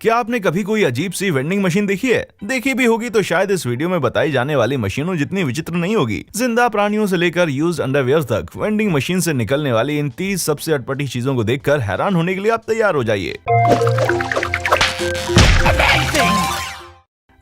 क्या आपने कभी कोई अजीब सी वेंडिंग मशीन देखी है? देखी भी होगी तो शायद इस वीडियो में बताई जाने वाली मशीनों जितनी विचित्र नहीं होगी। जिंदा प्राणियों से लेकर यूज्ड अंडरवियर तक वेंडिंग मशीन से निकलने वाली इन 30 सबसे अटपटी चीजों को देखकर हैरान होने के लिए आप तैयार हो जाइए।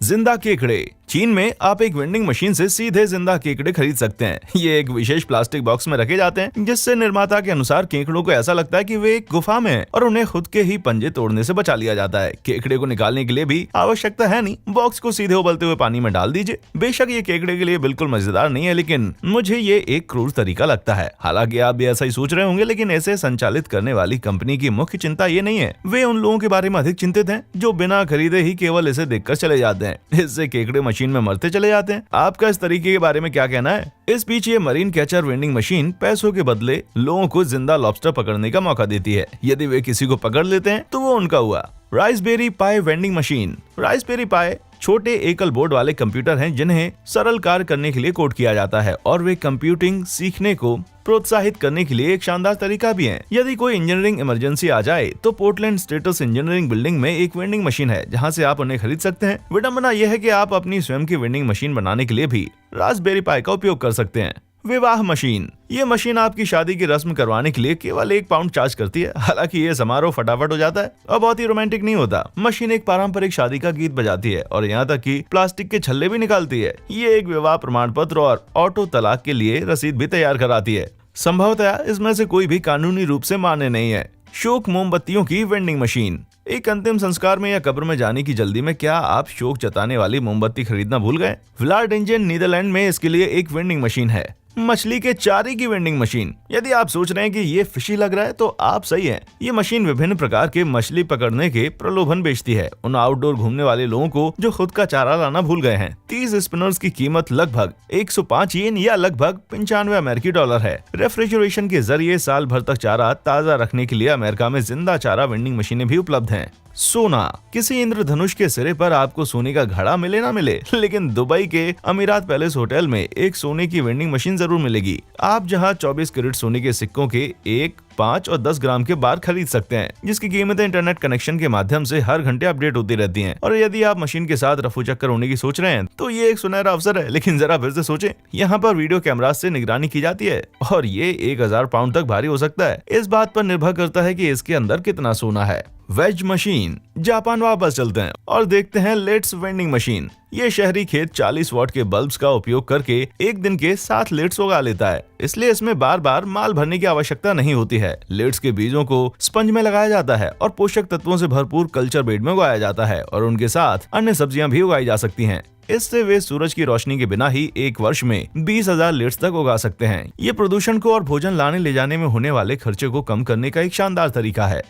जिंदा केकड़े। चीन में आप एक वेंडिंग मशीन से सीधे जिंदा केकड़े खरीद सकते हैं। ये एक विशेष प्लास्टिक बॉक्स में रखे जाते हैं, जिससे निर्माता के अनुसार केकड़ों को ऐसा लगता है कि वे एक गुफा में हैं और उन्हें खुद के ही पंजे तोड़ने से बचा लिया जाता है। केकड़े को निकालने के लिए भी आवश्यकता है नहीं, बॉक्स को सीधे उबलते हुए पानी में डाल दीजिए। बेशक ये केकड़े के लिए बिल्कुल मजेदार नहीं है, लेकिन मुझे ये एक क्रूर तरीका लगता है। हालांकि आप भी ऐसा ही सोच रहे होंगे, लेकिन ऐसे संचालित करने वाली कंपनी की मुख्य चिंता ये नहीं है। वे उन लोगों के बारे में अधिक चिंतित हैं जो बिना खरीदे ही केवल इसे देखकर चले जाते हैं। इससे केकड़े मशीन में मरते चले जाते हैं। आपका इस तरीके के बारे में क्या कहना है? इस बीच ये मरीन कैचर वेंडिंग मशीन पैसों के बदले लोगों को जिंदा लॉबस्टर पकड़ने का मौका देती है। यदि वे किसी को पकड़ लेते हैं तो वो उनका हुआ। रास्पबेरी पाई वेंडिंग मशीन। रास्पबेरी पाई छोटे एकल बोर्ड वाले कंप्यूटर हैं जिन्हें सरल कार्य करने के लिए कोड किया जाता है और वे कंप्यूटिंग सीखने को प्रोत्साहित करने के लिए एक शानदार तरीका भी है। यदि कोई इंजीनियरिंग इमरजेंसी आ जाए तो पोर्टलैंड स्टेटस इंजीनियरिंग बिल्डिंग में एक वेंडिंग मशीन है जहां से आप उन्हें खरीद सकते हैं। विडंबना यह है कि आप अपनी स्वयं की वेंडिंग मशीन बनाने के लिए भी रास्पबेरी पाई का उपयोग कर सकते हैं। विवाह मशीन। ये मशीन आपकी शादी की रस्म करवाने के लिए केवल 1 पाउंड चार्ज करती है। हालांकि ये समारोह फटाफट हो जाता है और बहुत ही रोमांटिक नहीं होता। मशीन एक पारंपरिक शादी का गीत बजाती है और यहाँ तक कि प्लास्टिक के छल्ले भी निकालती है। ये एक विवाह प्रमाण पत्र और ऑटो तलाक के लिए रसीद भी तैयार कराती है। संभवतः इसमें से कोई भी कानूनी रूप से मान्य नहीं है। शोक मोमबत्तियों की वेंडिंग मशीन। एक अंतिम संस्कार में या कब्र में जाने की जल्दी में क्या आप शोक जताने वाली मोमबत्ती खरीदना भूल गए? व्लार्डिंजन नीदरलैंड में इसके लिए एक वेंडिंग मशीन है। मछली के चारे की वेंडिंग मशीन। यदि आप सोच रहे हैं कि ये फिशी लग रहा है तो आप सही हैं। ये मशीन विभिन्न प्रकार के मछली पकड़ने के प्रलोभन बेचती है उन आउटडोर घूमने वाले लोगों को जो खुद का चारा लाना भूल गए हैं। 30 स्पिनर्स की कीमत लगभग 105 येन या लगभग 95 अमेरिकी डॉलर है। रेफ्रिजरेशन के जरिए साल भर तक चारा ताज़ा रखने के लिए अमेरिका में जिंदा चारा वेंडिंग मशीनें भी उपलब्ध हैं। सोना। किसी इंद्रधनुष के सिरे पर आपको सोने का घड़ा मिले ना मिले, लेकिन दुबई के अमीरात पैलेस होटल में एक सोने की वेंडिंग मशीन जरूर मिलेगी। आप जहां 24 कैरेट सोने के सिक्कों के 1, 5 और 10 ग्राम के बार खरीद सकते हैं, जिसकी कीमतें इंटरनेट कनेक्शन के माध्यम से हर घंटे अपडेट होती रहती हैं। और यदि आप मशीन के साथ रफू चक्कर होने की सोच रहे हैं तो ये एक सुनहरा अवसर है, लेकिन जरा फिर से सोचें। यहाँ पर वीडियो कैमरा से निगरानी की जाती है और ये 1000 पाउंड तक भारी हो सकता है। इस बात पर निर्भर करता है कि इसके अंदर कितना सोना है। Veg machine. जापान वापस चलते हैं और देखते हैं लेट्स वेंडिंग मशीन। ये शहरी खेत 40 वॉट के बल्ब्स का उपयोग करके एक दिन के 7 लेट्स उगा लेता है, इसलिए इसमें बार बार माल भरने की आवश्यकता नहीं होती है। लेट्स के बीजों को स्पंज में लगाया जाता है और पोषक तत्वों से भरपूर कल्चर बेड में उगाया जाता है और उनके साथ अन्य सब्जियां भी उगाई जा सकती हैं। इससे वे सूरज की रोशनी के बिना ही एक वर्ष में 20,000 लीटर्स तक उगा सकते हैं। ये प्रदूषण को और भोजन लाने ले जाने में होने वाले खर्चे को कम करने का एक शानदार तरीका है।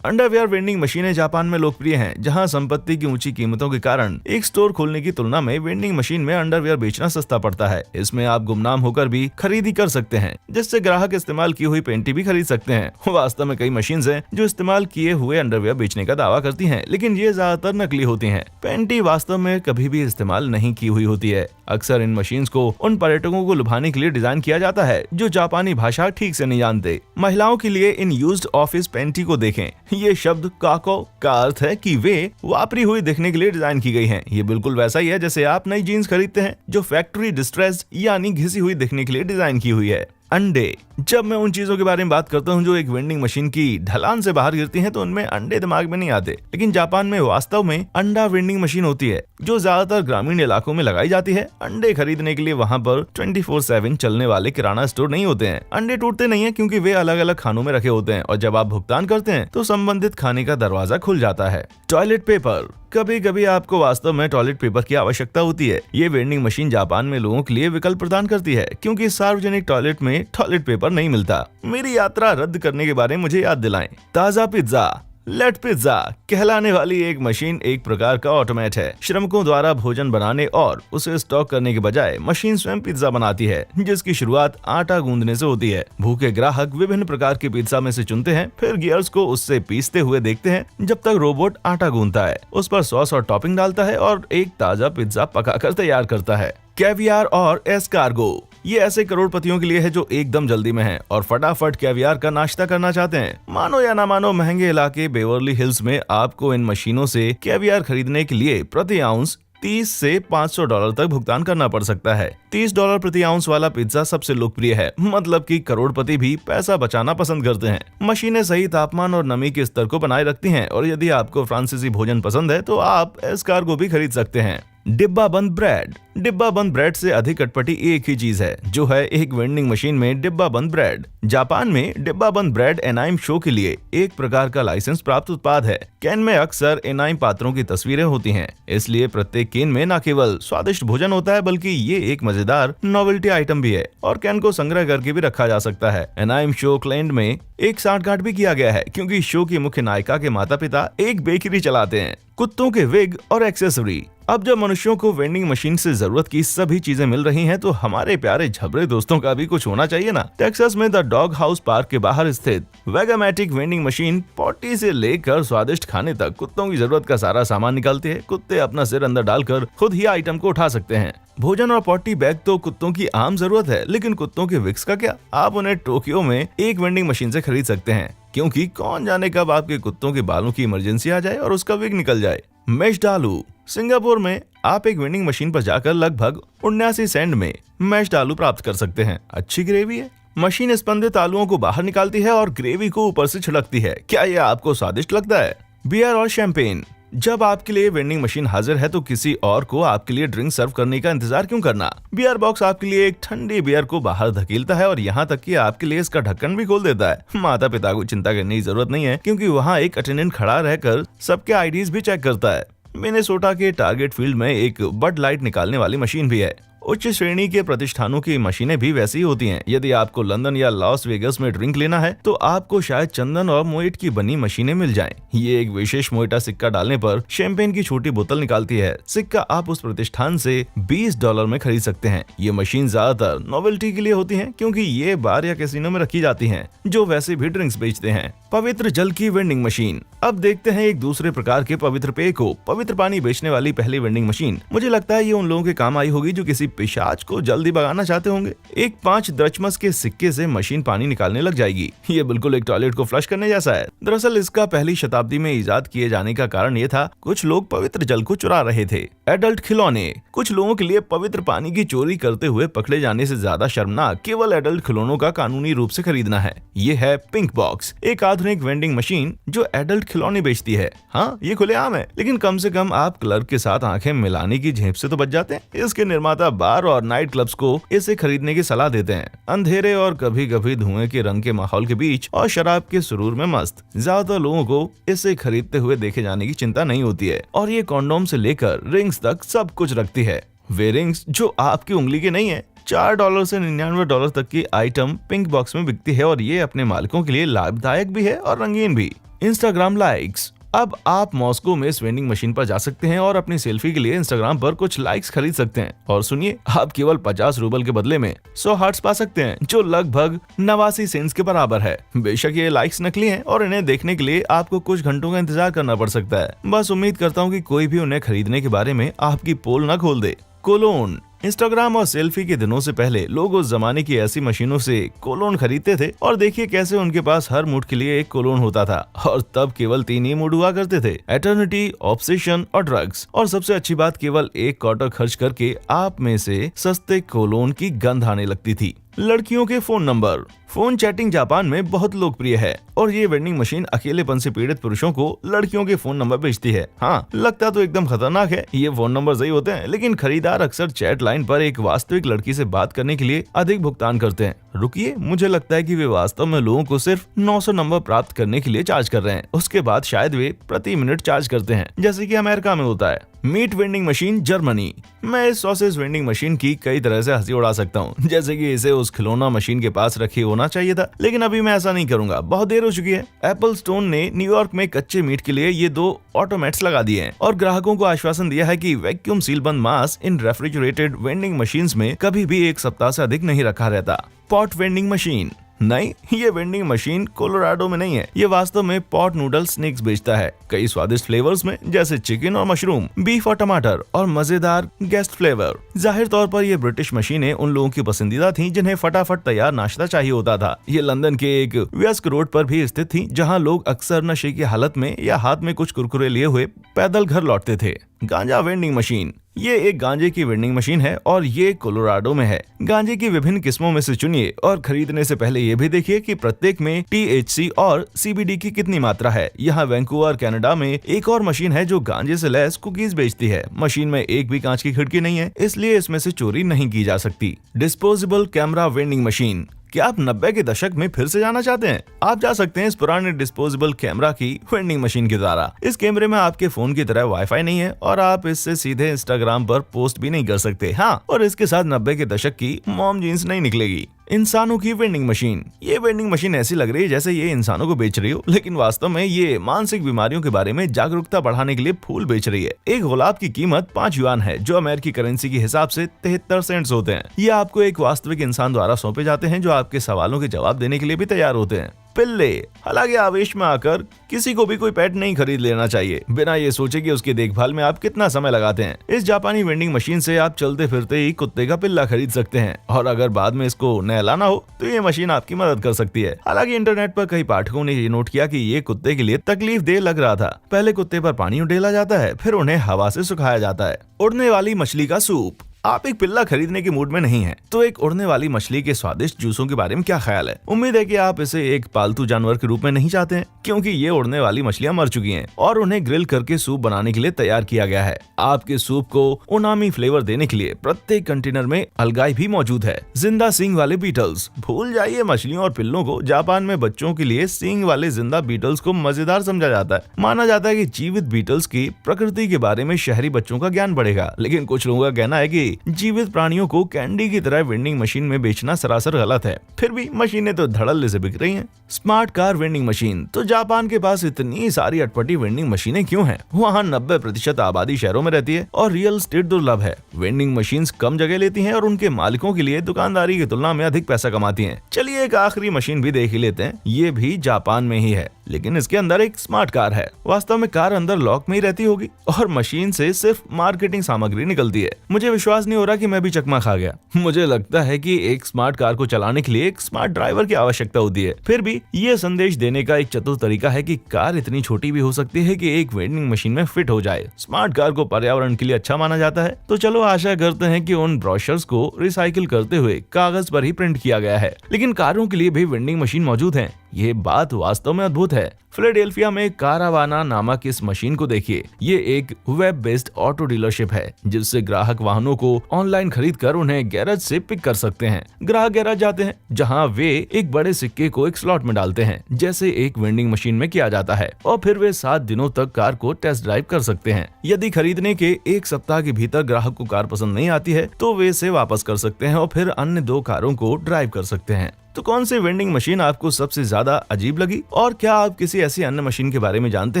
अंडरवियर वेंडिंग मशीनें जापान में लोकप्रिय हैं, जहां संपत्ति की ऊंची कीमतों के कारण एक स्टोर खोलने की तुलना में वेंडिंग मशीन में अंडरवियर बेचना सस्ता पड़ता है। इसमें आप गुमनाम होकर भी खरीदी कर सकते हैं, जिससे ग्राहक इस्तेमाल की हुई पेंटी भी खरीद सकते हैं। वास्तव में कई मशीन हैं जो इस्तेमाल किए हुए अंडरवियर बेचने का दावा करती हैं, लेकिन ये ज्यादातर नकली होती हैं। पेंटी वास्तव में कभी भी इस्तेमाल नहीं की हुई होती है। अक्सर इन मशीन को उन पर्यटकों को लुभाने के लिए डिजाइन किया जाता है जो जापानी भाषा ठीक से नहीं जानते। महिलाओं के लिए इन यूज्ड ऑफिस पेंटी को देखें। ये शब्द काको का अर्थ है कि वे वापरी हुई दिखने के लिए डिजाइन की गई हैं। ये बिल्कुल वैसा ही है जैसे आप नई जीन्स खरीदते हैं जो फैक्ट्री डिस्ट्रेस्ड यानी घिसी हुई दिखने के लिए डिजाइन की हुई है। अंडे। जब मैं उन चीजों के बारे में बात करता हूँ जो एक वेंडिंग मशीन की ढलान से बाहर गिरती हैं, तो उनमें अंडे दिमाग में नहीं आते। लेकिन जापान में वास्तव में अंडा वेंडिंग मशीन होती है जो ज्यादातर ग्रामीण इलाकों में लगाई जाती है। अंडे खरीदने के लिए वहाँ पर 24/7 चलने वाले किराना स्टोर नहीं होते हैं। अंडे टूटते नहीं है क्योंकि वे अलग अलग खानों में रखे होते हैं और जब आप भुगतान करते हैं तो संबंधित खाने का दरवाजा खुल जाता है। Toilet paper. कभी कभी आपको वास्तव में टॉयलेट पेपर की आवश्यकता होती है। ये वेंडिंग मशीन जापान में लोगों के लिए विकल्प प्रदान करती है क्योंकि सार्वजनिक टॉयलेट में टॉयलेट पेपर नहीं मिलता। मेरी यात्रा रद्द करने के बारे में मुझे याद दिलाएं। ताज़ा पिज्जा। लेट पिज्जा कहलाने वाली एक मशीन एक प्रकार का ऑटोमेट है। श्रमिकों द्वारा भोजन बनाने और उसे स्टॉक करने के बजाय मशीन स्वयं पिज्जा बनाती है, जिसकी शुरुआत आटा गूंदने से होती है। भूखे ग्राहक विभिन्न प्रकार के पिज्जा में से चुनते हैं, फिर गियर्स को उससे पीसते हुए देखते हैं जब तक रोबोट आटा गूंदता है, उस पर सॉस और टॉपिंग डालता है और एक ताजा पिज्जा पकाकर तैयार करता है। कैवियार और एस्कार्गो। ये ऐसे करोड़पतियों के लिए है जो एकदम जल्दी में हैं और फटाफट कैवियार का नाश्ता करना चाहते हैं। मानो या ना मानो, महंगे इलाके बेवर्ली हिल्स में आपको इन मशीनों से कैवियार खरीदने के लिए प्रति आउंस $30 से $500 तक भुगतान करना पड़ सकता है। $30 प्रति आउंस वाला पिज्जा सबसे लोकप्रिय है, मतलब कि करोड़पति भी पैसा बचाना पसंद करते हैं। मशीनें सही तापमान और नमी के स्तर को बनाए रखती हैं और यदि आपको फ्रांसीसी भोजन पसंद है तो आप एस्कार्गो भी खरीद सकते हैं। डिब्बा बंद ब्रेड। डिब्बा बंद ब्रेड से अधिक अटपटी एक ही चीज है, जो है एक वेंडिंग मशीन में डिब्बा बंद ब्रेड। जापान में डिब्बा बंद ब्रेड एनाइम शो के लिए एक प्रकार का लाइसेंस प्राप्त उत्पाद है। कैन में अक्सर एनाइम पात्रों की तस्वीरें होती हैं, इसलिए प्रत्येक कैन में न केवल स्वादिष्ट भोजन होता है बल्कि ये एक मजेदार नॉवेल्टी आइटम भी है और कैन को संग्रह करके भी रखा जा सकता है। एनाइम शो क्लैंड में एक सांठगांठ भी किया गया है, क्योंकि शो की मुख्य नायिका के माता पिता एक बेकरी चलाते हैं। कुत्तों के विग और एक्सेसरी। अब जब मनुष्यों को वेंडिंग मशीन से जरूरत की सभी चीजें मिल रही हैं, तो हमारे प्यारे झबरे दोस्तों का भी कुछ होना चाहिए ना। टेक्सास में द डॉग हाउस पार्क के बाहर स्थित वेगामेटिक वेंडिंग मशीन पॉटी से लेकर स्वादिष्ट खाने तक कुत्तों की जरूरत का सारा सामान निकालती है। कुत्ते अपना सिर अंदर डालकर खुद ही आइटम को उठा सकते हैं। भोजन और पॉटी बैग तो कुत्तों की आम जरूरत है, लेकिन कुत्तों के विक्स का क्या? आप उन्हें टोक्यो में एक वेंडिंग मशीन से खरीद सकते हैं, क्योंकि कौन जाने कब आपके कुत्तों के बालों की इमरजेंसी आ जाए और उसका विग निकल जाए। मैश्ड आलू। सिंगापुर में आप एक वेंडिंग मशीन पर जाकर लगभग 79 सेंट में मैश्ड आलू प्राप्त कर सकते हैं। अच्छी ग्रेवी है। मशीन स्पंदित आलूओं को बाहर निकालती है और ग्रेवी को ऊपर से छिड़कती है। क्या यह आपको स्वादिष्ट लगता है? बियर और शैंपेन। जब आपके लिए वेंडिंग मशीन हाजिर है तो किसी और को आपके लिए ड्रिंक सर्व करने का इंतजार क्यों करना? बियर बॉक्स आपके लिए एक ठंडी बियर को बाहर धकेलता है और यहाँ तक कि आपके लिए इसका ढक्कन भी खोल देता है। माता पिता को चिंता करने की जरूरत नहीं है, क्योंकि वहाँ एक अटेंडेंट खड़ा रहकर सबके आईडीज भी चेक करता है। मिनेसोटा के टारगेट फील्ड में एक बड लाइट निकालने वाली मशीन भी है। उच्च श्रेणी के प्रतिष्ठानों की मशीनें भी वैसी ही होती हैं। यदि आपको लंदन या लॉस वेगस में ड्रिंक लेना है तो आपको शायद चंदन और मोइट की बनी मशीनें मिल जाएं। ये एक विशेष मोइटा सिक्का डालने पर शैंपेन की छोटी बोतल निकालती है। सिक्का आप उस प्रतिष्ठान से $20 में खरीद सकते हैं। ये मशीन ज्यादातर नोवेल्टी के लिए होती है, क्योंकि ये बार या कैसीनो में रखी जाती हैं, जो वैसे भी ड्रिंक्स बेचते हैं। पवित्र जल की वेंडिंग मशीन। अब देखते हैं एक दूसरे प्रकार के पवित्र पेय को। पवित्र पानी बेचने वाली पहली वेंडिंग मशीन। मुझे लगता है ये उन लोगों के काम आई होगी जो किसी पिशाच को जल्दी भगाना चाहते होंगे। एक 5 दशमलव के सिक्के से मशीन पानी निकालने लग जाएगी। ये बिल्कुल एक टॉयलेट को फ्लश करने जैसा है। दरअसल इसका पहली शताब्दी में इजाद किए जाने का कारण ये था, कुछ लोग पवित्र जल को चुरा रहे थे। एडल्ट खिलौने। कुछ लोगों के लिए पवित्र पानी की चोरी करते हुए पकड़े जाने से ज्यादा शर्मनाक केवल एडल्ट खिलौनों का कानूनी रूप से खरीदना है। ये है पिंक बॉक्स, एक आधुनिक वेंडिंग मशीन जो एडल्ट खिलौने बेचती है। हाँ, ये खुलेआम है, लेकिन कम से कम आप क्लर्क के साथ आंखें मिलाने की झेप से तो बच जाते हैं। इसके निर्माता बार और नाइट क्लब्स को इसे खरीदने की सलाह देते हैं। अंधेरे और कभी कभी धुएं के रंग के माहौल के बीच और शराब के सुरूर में मस्त ज्यादातर लोगों को इसे खरीदते हुए देखे जाने की चिंता नहीं होती है। और ये कॉन्डोम से लेकर रिंग्स तक सब कुछ रखती है। वे रिंग्स जो आपकी उंगली के नहीं है। $4 से $99 तक की आइटम पिंक बॉक्स में बिकती है और ये अपने मालिकों के लिए लाभदायक भी है और रंगीन भी। Instagram likes. अब आप मॉस्को में इस वेंडिंग मशीन पर जा सकते हैं और अपनी सेल्फी के लिए इंस्टाग्राम पर कुछ लाइक्स खरीद सकते हैं। और सुनिए, आप केवल 50 रूबल के बदले में 100 हार्ट्स पा सकते हैं, जो लगभग 89 सेंट्स के बराबर है। बेशक ये लाइक्स नकली हैं और इन्हें देखने के लिए आपको कुछ घंटों का इंतजार करना पड़ सकता है। बस उम्मीद करता हूँ कि कोई भी उन्हें खरीदने के बारे में आपकी पोल न खोल दे। कोलोन। इंस्टाग्राम और सेल्फी के दिनों से पहले लोग उस जमाने की ऐसी मशीनों से कोलोन खरीदते थे और देखिए कैसे उनके पास हर मूड के लिए एक कोलोन होता था। और तब केवल 3 ही मूड हुआ करते थे, एटर्निटी, ऑब्सेशन और ड्रग्स। और सबसे अच्छी बात, केवल 1 क्वार्टर खर्च करके आप में से सस्ते कोलोन की गंध आने लगती थी। लड़कियों के phone number. Phone chatting Japan में बहुत लोकप्रिय है और ये वेंडिंग मशीन अकेलेपन से पीड़ित पुरुषों को लड़कियों के फोन नंबर बेचती है। हाँ, लगता तो एकदम खतरनाक है, ये फोन नंबर सही होते हैं, लेकिन खरीदार अक्सर चैट लाइन पर एक वास्तविक लड़की से बात करने के लिए अधिक भुगतान करते हैं। रुकिए, मुझे लगता है कि वे वास्तव में लोगों को सिर्फ 900 नंबर प्राप्त करने के लिए चार्ज कर रहे हैं। उसके बाद शायद वे प्रति मिनट चार्ज करते हैं, जैसे कि अमेरिका में होता है। Meat vending machine Germany. मैं इस सॉसेज वेंडिंग मशीन की कई तरह से हंसी उड़ा सकता हूँ, जैसे कि इसे उस खिलौना मशीन के पास रखे होना चाहिए था, लेकिन अभी मैं ऐसा नहीं करूंगा, बहुत देर हो चुकी है। एप्पल स्टोन ने न्यूयॉर्क में कच्चे मीट के लिए ये 2 ऑटोमेट्स लगा दिए हैं और ग्राहकों को आश्वासन दिया है कि वैक्यूम सील बंद मांस इन रेफ्रिजरेटेड वेंडिंग मशीन्स में कभी भी 1 सप्ताह से अधिक नहीं रखा रहता। Pot vending machine. नहीं, ये वेंडिंग मशीन कोलोराडो में नहीं है। ये वास्तव में पॉट नूडल स्नैक्स बेचता है, कई स्वादिष्ट फ्लेवर्स में, जैसे चिकन और मशरूम, बीफ और टमाटर, और मजेदार गेस्ट फ्लेवर। जाहिर तौर पर ये ब्रिटिश मशीनें उन लोगों की पसंदीदा थीं जिन्हें फटाफट तैयार नाश्ता चाहिए होता था। ये लंदन के एक व्यस्त रोड पर भी स्थित थी, जहाँ लोग अक्सर नशे की हालत में या हाथ में कुछ कुरकुरे लिए हुए पैदल घर लौटते थे। गांजा वेंडिंग मशीन। ये एक गांजे की वेंडिंग मशीन है और ये कोलोराडो में है। गांजे की विभिन्न किस्मों में से चुनिए और खरीदने से पहले ये भी देखिए कि प्रत्येक में THC और CBD की कितनी मात्रा है। यहाँ वैंकूवर कनाडा में एक और मशीन है जो गांजे से लैस कुकीज बेचती है। मशीन में एक भी कांच की खिड़की नहीं है, इसलिए इसमें से चोरी नहीं की जा सकती। Disposable camera vending machine. क्या आप 90 के दशक में फिर से जाना चाहते हैं? आप जा सकते हैं इस पुराने डिस्पोजेबल कैमरा की वेंडिंग मशीन के द्वारा। इस कैमरे में आपके फोन की तरह वाईफाई नहीं है और आप इससे सीधे इंस्टाग्राम पर पोस्ट भी नहीं कर सकते। हाँ, और इसके साथ 90 के दशक की मॉम जीन्स नहीं निकलेगी। इंसानों की वेंडिंग मशीन। ये वेंडिंग मशीन ऐसी लग रही है जैसे ये इंसानों को बेच रही हो, लेकिन वास्तव में ये मानसिक बीमारियों के बारे में जागरूकता बढ़ाने के लिए फूल बेच रही है। एक गुलाब की कीमत 5 युआन है, जो अमेरिकी करेंसी के हिसाब से 73 सेंट्स होते हैं। ये आपको एक वास्तविक इंसान द्वारा सौंपे जाते हैं जो आपके सवालों के जवाब देने के लिए भी तैयार होते हैं। पिल्ले। हालांकि आवेश में आकर किसी को भी कोई पेट नहीं खरीद लेना चाहिए बिना ये सोचे कि उसकी देखभाल में आप कितना समय लगाते हैं। इस जापानी वेंडिंग मशीन से आप चलते फिरते ही कुत्ते का पिल्ला खरीद सकते हैं, और अगर बाद में इसको नहलाना हो तो ये मशीन आपकी मदद कर सकती है। हालांकि इंटरनेट पर कई पाठकों ने ये नोट किया कि ये कुत्ते के लिए तकलीफ देह लग रहा था। पहले कुत्ते पर पानी उडेला जाता है, फिर उन्हें हवा से सुखाया जाता है। उड़ने वाली मछली का सूप। आप एक पिल्ला खरीदने के मूड में नहीं हैं, तो एक उड़ने वाली मछली के स्वादिष्ट जूसों के बारे में क्या ख्याल है? उम्मीद है कि आप इसे एक पालतू जानवर के रूप में नहीं चाहते हैं, क्योंकि ये उड़ने वाली मछलियां मर चुकी हैं और उन्हें ग्रिल करके सूप बनाने के लिए तैयार किया गया है। आपके सूप को उनामी फ्लेवर देने के लिए प्रत्येक कंटेनर में अलगाई भी मौजूद है। जिंदा सींग वाले बीटल्स। भूल जाइए मछलियों और पिल्लों को। जापान में बच्चों के लिए सींग वाले जिंदा बीटल्स को मजेदार समझा जाता है। माना जाता है कि जीवित बीटल्स की प्रकृति के बारे में शहरी बच्चों का ज्ञान बढ़ेगा, लेकिन कुछ लोगों का कहना है कि जीवित प्राणियों को कैंडी की तरह वेंडिंग मशीन में बेचना सरासर गलत है। फिर भी मशीनें तो धड़ल्ले से बिक रही हैं। Smart car vending machine. तो जापान के पास इतनी सारी अटपटी वेंडिंग मशीनें क्यों हैं? वहाँ 90% आबादी शहरों में रहती है और रियल एस्टेट दुर्लभ है। वेंडिंग मशीन्स कम जगह लेती हैं और उनके मालिकों के लिए दुकानदारी की तुलना में अधिक पैसा कमाती हैं। चलिए एक आखिरी मशीन भी देख ही लेते हैं। ये भी जापान में ही है, लेकिन इसके अंदर एक स्मार्ट कार है। वास्तव में कार अंदर लॉक में ही रहती होगी और मशीन से सिर्फ मार्केटिंग सामग्री निकलती है। मुझे विश्वास नहीं हो रहा कि मैं भी चकमा खा गया। मुझे लगता है कि एक स्मार्ट कार को चलाने के लिए एक स्मार्ट ड्राइवर की आवश्यकता होती है। फिर भी ये संदेश देने का एक चतुर तरीका है कि कार इतनी छोटी भी हो सकती है कि एक वेंडिंग मशीन में फिट हो जाए। स्मार्ट कार को पर्यावरण के लिए अच्छा माना जाता है, तो चलो आशा करते हैं कि उन ब्रोशर्स को रिसाइकिल करते हुए कागज पर ही प्रिंट किया गया है। लेकिन कारों के लिए भी वेंडिंग मशीन मौजूद है। ये बात वास्तव में अद्भुत है। फिलाडेल्फिया में कारावाना नामक इस मशीन को देखिए। ये एक वेब बेस्ड ऑटो डीलरशिप है, जिससे ग्राहक वाहनों को ऑनलाइन खरीद कर उन्हें गैरेज से पिक कर सकते हैं। ग्राहक गैरेज जाते हैं, जहां वे एक बड़े सिक्के को एक स्लॉट में डालते हैं, जैसे एक वेंडिंग मशीन में किया जाता है, और फिर वे 7 दिनों तक कार को टेस्ट ड्राइव कर सकते हैं। यदि खरीदने के 1 सप्ताह के भीतर ग्राहक को कार पसंद नहीं आती है, तो वे इसे वापस कर सकते हैं और फिर अन्य 2 कारों को ड्राइव कर सकते हैं। तो कौन सी वेंडिंग मशीन आपको सबसे ज्यादा अजीब लगी, और क्या आप किसी ऐसी अन्य मशीन के बारे में जानते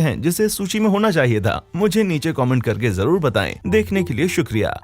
हैं जिसे सूची में होना चाहिए था? मुझे नीचे कमेंट करके जरूर बताएं। देखने के लिए शुक्रिया।